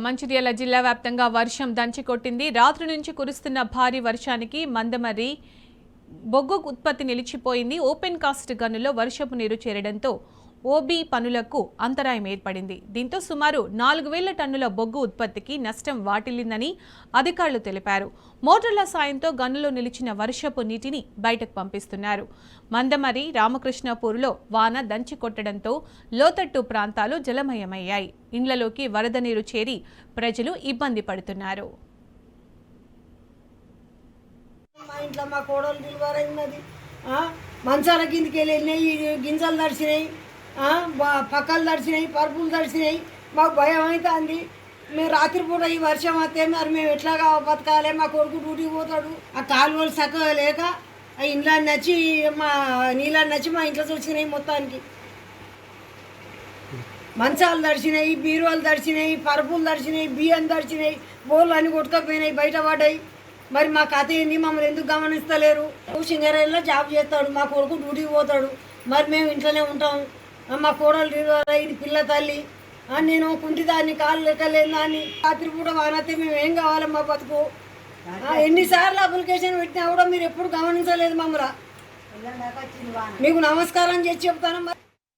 మంచిర్యాల జిల్లా వ్యాప్తంగా వర్షం దంచికొట్టింది. రాత్రి నుంచి కురుస్తున్న భారీ వర్షానికి మందమర్రి బొగ్గు ఉత్పత్తి నిలిచిపోయింది. ఓపెన్ కాస్ట్ గనుల్లో వర్షపు నీరు చేరడంతో ఓబీ పనులకు అంతరాయం ఏర్పడింది. దీంతో సుమారు 4000 టన్నుల బొగ్గు ఉత్పత్తికి నష్టం వాటిల్లిందని అధికారులు తెలిపారు. మోటార్ల సాయంతో గనుల్లో నిలిచిన వర్షపు నీటిని బయటకు పంపిస్తున్నారు. మందమర్రి రామకృష్ణపూర్లో వాన దంచి కొట్టడంతో లోతట్టు ప్రాంతాలు జలమయమయ్యాయి. ఇండ్లలోకి వరద నీరు చేరి ప్రజలు ఇబ్బంది పడుతున్నారు. మంచాల కిందికి వెళ్ళినాయి, గింజలు తడిచినాయి, పక్కలు తడిచినాయి, పరుపులు తడిచినాయి. మాకు భయం అవుతుంది. మేము రాత్రిపూట ఈ వర్షం వస్తే మరి మేము ఎట్లాగా బతకాలి? మా కొడుకు డ్యూటీకి పోతాడు. ఆ కాలువలు చక్కగా లేక ఆ ఇండ్లని నచ్చి మా నీళ్ళని నచ్చి మా ఇంట్లో వచ్చినాయి. మొత్తానికి మంచాలు తడిచినాయి, బీరువాలు తడిచినాయి, పరుపులు తడిచినాయి, బియ్యం తడిచినాయి, బోర్లు అన్నీ కొట్టుకపోయినాయి, బయట పడ్డాయి. మరి మా కథ ఏంది? మమ్మల్ని ఎందుకు గమనిస్తలేరు? సింగరేణిలో జాబ్ చేస్తాడు, మా కొడుకు డ్యూటీకి పోతాడు, మరి మేము ఇంట్లోనే ఉంటాం. మా కోడలు ఇది పిల్ల తల్లి, నేను కుంటిదాన్ని, కాళ్ళు లెక్కలేని దాన్ని. రాత్రిపూట వానతే మేము ఏం కావాలి? మా బతుకు ఎన్నిసార్లు అప్లికేషన్ పెట్టినా కూడా మీరు ఎప్పుడు గమనించలేదు మమ్మల్ని. మీకు నమస్కారం చేసి చెప్తాను.